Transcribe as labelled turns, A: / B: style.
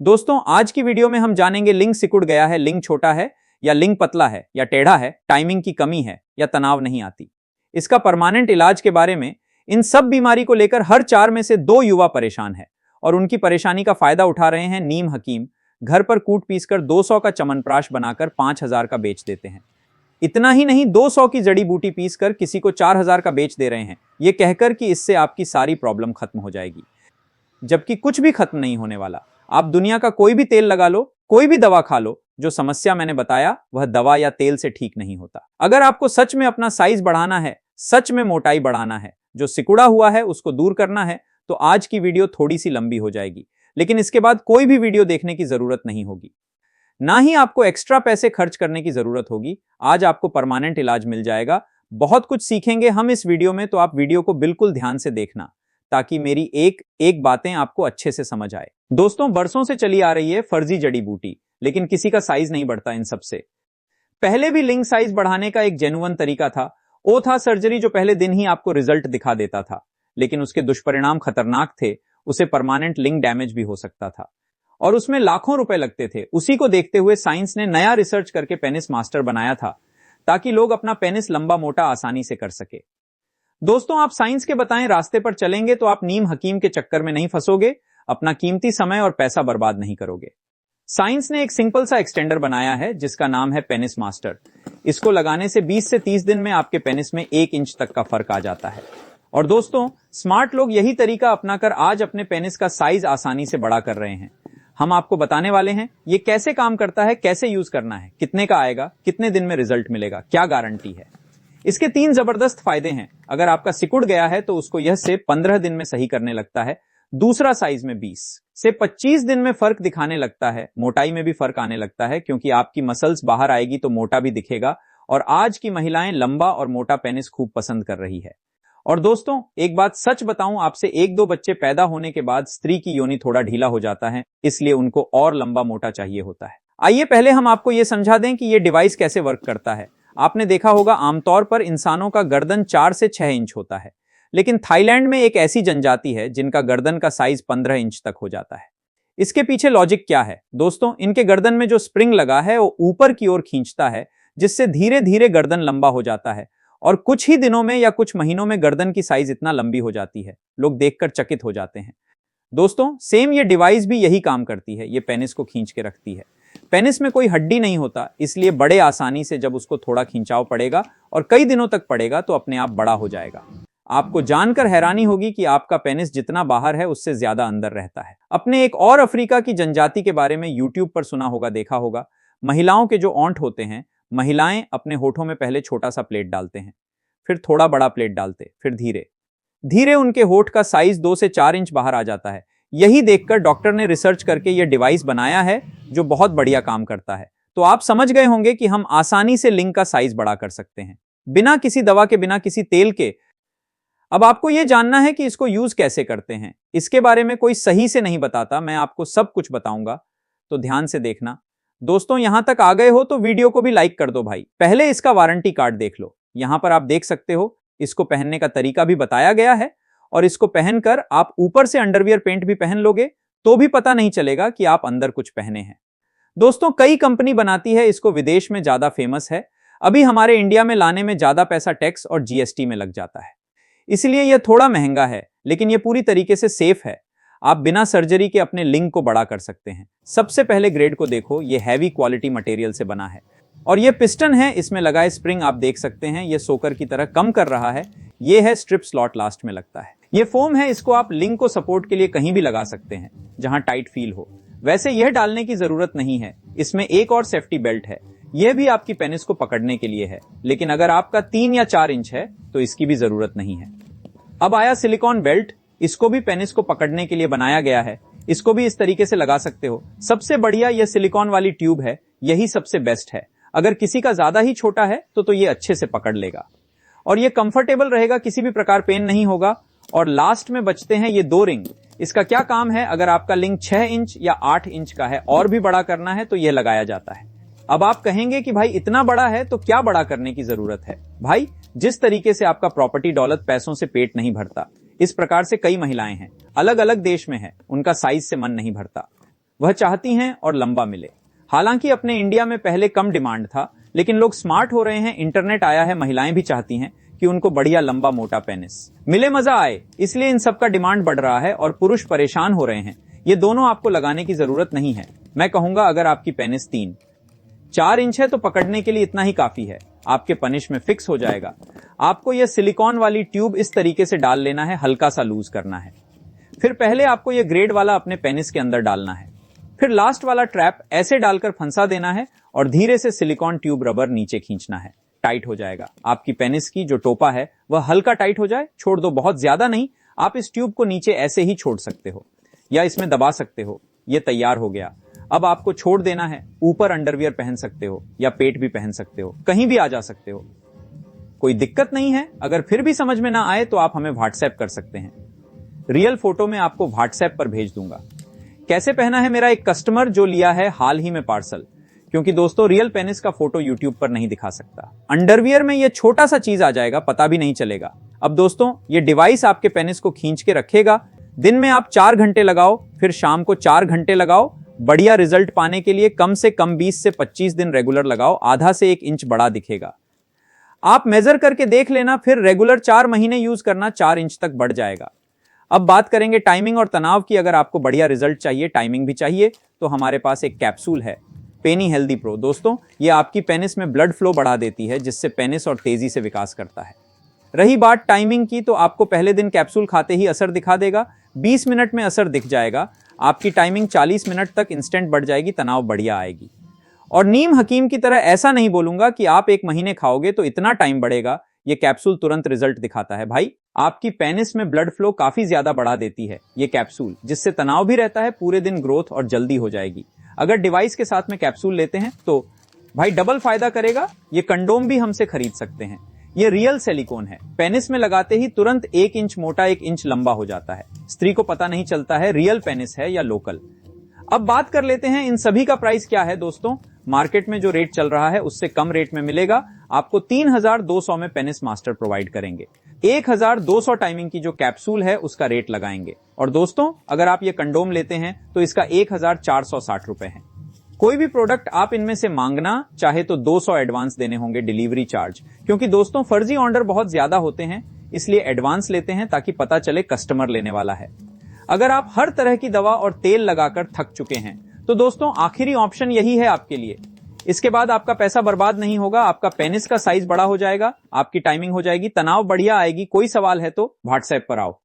A: दोस्तों आज की वीडियो में हम जानेंगे लिंग सिकुड़ गया है, लिंग छोटा है या लिंग पतला है या टेढ़ा है, टाइमिंग की कमी है या तनाव नहीं आती, इसका परमानेंट इलाज के बारे में। इन सब बीमारी को लेकर हर 4 में से 2 युवा परेशान है और उनकी परेशानी का फायदा उठा रहे हैं नीम हकीम। घर पर कूट पीसकर 200 का चमनप्राश बनाकर 5000 का बेच देते हैं। इतना ही नहीं, 200 की जड़ी बूटी पीसकर किसी को 4000 का बेच दे रहे हैं, ये कहकर कि इससे आपकी सारी प्रॉब्लम खत्म हो जाएगी, जबकि कुछ भी खत्म नहीं होने वाला। आप दुनिया का कोई भी तेल लगा लो, कोई भी दवा खा लो, जो समस्या मैंने बताया वह दवा या तेल से ठीक नहीं होता। अगर आपको सच में अपना साइज बढ़ाना है, सच में मोटाई बढ़ाना है, जो सिकुड़ा हुआ है उसको दूर करना है, तो आज की वीडियो थोड़ी सी लंबी हो जाएगी, लेकिन इसके बाद कोई भी वीडियो देखने की जरूरत नहीं होगी, ना ही आपको एक्स्ट्रा पैसे खर्च करने की जरूरत होगी। आज आपको परमानेंट इलाज मिल जाएगा। बहुत कुछ सीखेंगे हम इस वीडियो में, तो आप वीडियो को बिल्कुल ध्यान से देखना ताकि मेरी एक एक बातें आपको अच्छे से समझ आए। दोस्तों, बरसों से चली आ रही है फर्जी जड़ी बूटी, लेकिन किसी का साइज नहीं बढ़ता इन सबसे। पहले भी लिंग साइज बढ़ाने का एक जेन्युइन तरीका था, वो था सर्जरी, जो पहले दिन ही आपको रिजल्ट दिखा देता था, लेकिन उसके दुष्परिणाम खतरनाक थे। उसे परमानेंट लिंग डैमेज भी हो सकता था और उसमें लाखों रुपए लगते थे। उसी को देखते हुए साइंस ने नया रिसर्च करके पेनिस मास्टर बनाया था, ताकि लोग अपना पेनिस लंबा मोटा आसानी से कर सके। दोस्तों, आप साइंस के बताएं रास्ते पर चलेंगे तो आप नीम हकीम के चक्कर में नहीं फंसोगे, अपना कीमती समय और पैसा बर्बाद नहीं करोगे। साइंस ने एक सिंपल सा एक्सटेंडर बनाया है जिसका नाम है पेनिस मास्टर। इसको लगाने से 20 से 30 दिन में आपके पेनिस में 1 इंच तक का फर्क आ जाता है। और दोस्तों, स्मार्ट लोग यही तरीका अपनाकर आज अपने पेनिस का साइज आसानी से बड़ा कर रहे हैं। हम आपको बताने वाले हैं ये कैसे काम करता है, कैसे यूज करना है, कितने का आएगा, कितने दिन में रिजल्ट मिलेगा, क्या गारंटी है। इसके 3 जबरदस्त फायदे हैं। अगर आपका सिकुड़ गया है तो उसको यह से 15 दिन में सही करने लगता है। दूसरा, साइज में 20 से 25 दिन में फर्क दिखाने लगता है। मोटाई में भी फर्क आने लगता है, क्योंकि आपकी मसल्स बाहर आएगी तो मोटा भी दिखेगा। और आज की महिलाएं लंबा और मोटा पेनिस खूब पसंद कर रही है। और दोस्तों, एक बात सच बताऊं आपसे, 1-2 बच्चे पैदा होने के बाद स्त्री की योनि थोड़ा ढीला हो जाता है, इसलिए उनको और लंबा मोटा चाहिए होता है। आइए पहले हम आपको यह समझा दें कि यह डिवाइस कैसे वर्क करता है। आपने देखा होगा आमतौर पर इंसानों का गर्दन 4 से 6 इंच होता है, लेकिन थाईलैंड में एक ऐसी जनजाति है जिनका गर्दन का साइज 15 इंच तक हो जाता है। इसके पीछे लॉजिक क्या है? दोस्तों, इनके गर्दन में जो स्प्रिंग लगा है वो ऊपर की ओर खींचता है, जिससे धीरे धीरे गर्दन लंबा हो जाता है और कुछ ही दिनों में या कुछ महीनों में गर्दन की साइज इतना लंबी हो जाती है, लोग देखकर चकित हो जाते हैं। दोस्तों, सेम ये डिवाइस भी यही काम करती है, ये पेनिस को खींच के रखती है। पेनिस में कोई हड्डी नहीं होता, इसलिए बड़े आसानी से जब उसको थोड़ा खिंचाव पड़ेगा और कई दिनों तक पड़ेगा तो अपने आप बड़ा हो जाएगा। आपको जानकर हैरानी होगी कि आपका पेनिस जितना बाहर है उससे ज्यादा अंदर रहता है। अपने एक और अफ्रीका की जनजाति के बारे में यूट्यूब पर सुना होगा, देखा होगा। महिलाओं के जो ओंठ होते हैं, महिलाएं अपने होठों में पहले छोटा सा प्लेट डालते हैं, फिर थोड़ा बड़ा प्लेट डालते, फिर धीरे धीरे उनके होठ का साइज 2 से 4 इंच बाहर आ जाता है। यही देखकर डॉक्टर ने रिसर्च करके यह डिवाइस बनाया है, जो बहुत बढ़िया काम करता है। तो आप समझ गए होंगे कि हम आसानी से लिंग का साइज बड़ा कर सकते हैं, बिना किसी दवा के, बिना किसी तेल के। अब आपको यह जानना है कि इसको यूज कैसे करते हैं। इसके बारे में कोई सही से नहीं बताता, मैं आपको सब कुछ बताऊंगा, तो ध्यान से देखना। दोस्तों, यहां तक आ गए हो तो वीडियो को भी लाइक कर दो भाई। पहले इसका वारंटी कार्ड देख लो, यहां पर आप देख सकते हो। इसको पहनने का तरीका भी बताया गया है, और इसको पहनकर आप ऊपर से अंडरवियर पेंट भी पहन लोगे तो भी पता नहीं चलेगा कि आप अंदर कुछ पहने हैं। दोस्तों, कई कंपनी बनाती है इसको, विदेश में ज्यादा फेमस है। अभी हमारे इंडिया में लाने में ज्यादा पैसा टैक्स और जीएसटी में लग जाता है, इसलिए यह थोड़ा महंगा है, लेकिन यह पूरी तरीके से सेफ है। आप बिना सर्जरी के अपने लिंग को बड़ा कर सकते हैं। सबसे पहले ग्रेड को देखो, यह हैवी क्वालिटी मटेरियल से बना है और यह पिस्टन है, इसमें लगाए स्प्रिंग आप देख सकते हैं, यह सोकर की तरह कम कर रहा है। यह है स्ट्रिप स्लॉट, लास्ट में लगता है। यह फोम है, इसको आप लिंग को सपोर्ट के लिए कहीं भी लगा सकते हैं जहां टाइट फील हो। वैसे यह डालने की जरूरत नहीं है। इसमें एक और सेफ्टी बेल्ट है, यह भी आपकी पेनिस को पकड़ने के लिए है, लेकिन अगर आपका 3 या 4 इंच है तो इसकी भी जरूरत नहीं है। अब आया सिलिकॉन बेल्ट, इसको भी पेनिस को पकड़ने के लिए बनाया गया है। इसको भी इस तरीके से लगा सकते हो। सबसे बढ़िया यह सिलिकॉन वाली ट्यूब है, यही सबसे बेस्ट है। अगर किसी का ज्यादा ही छोटा है तो ये अच्छे से पकड़ लेगा और ये कंफर्टेबल रहेगा, किसी भी प्रकार पेन नहीं होगा। और लास्ट में बचते हैं ये 2 रिंग। इसका क्या काम है? अगर आपका लिंग 6 इंच या 8 इंच का है और भी बड़ा करना है तो यह लगाया जाता है। अब आप कहेंगे कि भाई इतना बड़ा है तो क्या बड़ा करने की जरूरत है? भाई, जिस तरीके से आपका प्रॉपर्टी दौलत पैसों से पेट नहीं भरता, इस प्रकार से कई महिलाएं हैं, अलग अलग देश में है, उनका साइज से मन नहीं भरता। वह चाहती हैं और लंबा मिले। हालांकि अपने इंडिया में पहले कम डिमांड था, लेकिन लोग स्मार्ट हो रहे हैं, इंटरनेट आया है, महिलाएं भी चाहती हैं कि उनको बढ़िया लंबा मोटा पेनिस मिले, मजा आए, इसलिए इन सब का डिमांड बढ़ रहा है और पुरुष परेशान हो रहे हैं। ये दोनों आपको लगाने की जरूरत नहीं है। मैं कहूंगा अगर आपकी पेनिस 3-4 इंच है तो पकड़ने के लिए इतना ही काफी है, आपके पेनिस में फिक्स हो जाएगा। आपको यह सिलिकॉन वाली ट्यूब इस तरीके से डाल लेना है, हल्का सा लूज करना है। फिर पहले आपको यह ग्रेड वाला अपने पेनिस के अंदर डालना है, फिर लास्ट वाला ट्रैप ऐसे डालकर फंसा देना है और धीरे से सिलिकॉन ट्यूब रबर नीचे खींचना है, टाइट हो जाएगा। आपकी पेनिस की जो टोपा है वह हल्का टाइट हो जाए, छोड़ दो, बहुत ज्यादा नहीं। आप इस ट्यूब को नीचे ऐसे ही छोड़ सकते हो या इसमें दबा सकते हो। यह तैयार हो गया। अब आपको छोड़ देना है। ऊपर अंडरवियर पहन सकते हो या पेट भी पहन सकते हो, कहीं भी आ जा सकते हो, कोई दिक्कत नहीं है। अगर फिर भी समझ में ना आए तो आप हमें व्हाट्सएप कर सकते हैं, रियल फोटो में आपको व्हाट्सएप पर भेज दूंगा। कैसे पहना है मेरा एक कस्टमर जो लिया है हाल ही में पार्सल, क्योंकि दोस्तों रियल पेनिस का फोटो यूट्यूब पर नहीं दिखा सकता। अंडरवियर में यह छोटा सा चीज आ जाएगा, पता भी नहीं चलेगा। अब दोस्तों ये डिवाइस आपके पेनिस को खींच के रखेगा। दिन में आप 4 घंटे लगाओ, फिर शाम को 4 घंटे लगाओ। बढ़िया रिजल्ट पाने के लिए कम से कम 20 से 25 दिन रेगुलर लगाओ, आधा से 1 इंच बड़ा दिखेगा। आप मेजर करके देख लेना, फिर रेगुलर 4 महीने यूज करना, 4 इंच तक बढ़ जाएगा। अब बात करेंगे टाइमिंग और तनाव की। अगर आपको बढ़िया रिजल्ट चाहिए, टाइमिंग भी चाहिए, तो हमारे पास एक कैप्सूल है, पेनी हेल्दी प्रो। दोस्तों ये आपकी पेनिस में ब्लड फ्लो बढ़ा देती है, जिससे पेनिस और तेजी से विकास करता है। रही बात टाइमिंग की, तो आपको पहले दिन कैप्सूल खाते ही असर दिखा देगा, 20 मिनट में असर दिख जाएगा। आपकी टाइमिंग 40 मिनट तक इंस्टेंट बढ़ जाएगी, तनाव बढ़िया आएगी। और नीम हकीम की तरह ऐसा नहीं बोलूंगा कि आप 1 महीने खाओगे तो इतना टाइम बढ़ेगा। ये कैप्सूल तुरंत रिजल्ट दिखाता है भाई। आपकी पेनिस में ब्लड फ्लो काफी ज्यादा बढ़ा देती है ये कैप्सूल, जिससे तनाव भी रहता है, पूरे दिन ग्रोथ और जल्दी हो जाएगी। अगर डिवाइस के साथ में कैप्सूल लेते हैं तो भाई डबल फायदा करेगा। ये कंडोम भी हमसे खरीद सकते हैं। ये रियल सिलिकॉन है, पेनिस में लगाते ही तुरंत 1 इंच मोटा 1 इंच लंबा हो जाता है। स्त्री को पता नहीं चलता है रियल पेनिस है या लोकल। अब बात कर लेते हैं इन सभी का प्राइस क्या है। दोस्तों मार्केट में जो रेट चल रहा है उससे कम रेट में मिलेगा। आपको 3200 में पेनिस मास्टर प्रोवाइड करेंगे। 1200 टाइमिंग की जो कैप्सूल है उसका रेट लगाएंगे। और दोस्तों अगर आप ये कंडोम लेते हैं तो इसका 1460 रुपए है। कोई भी प्रोडक्ट आप इनमें से मांगना चाहे तो 200 एडवांस देने होंगे डिलीवरी चार्ज, क्योंकि दोस्तों फर्जी ऑर्डर बहुत ज्यादा होते हैं, इसलिए एडवांस लेते हैं ताकि पता चले कस्टमर लेने वाला है। अगर आप हर तरह की दवा और तेल लगाकर थक चुके हैं तो दोस्तों आखिरी ऑप्शन यही है आपके लिए। इसके बाद आपका पैसा बर्बाद नहीं होगा, आपका पेनिस का साइज बड़ा हो जाएगा, आपकी टाइमिंग हो जाएगी, तनाव बढ़िया आएगी। कोई सवाल है तो व्हाट्सएप पर आओ।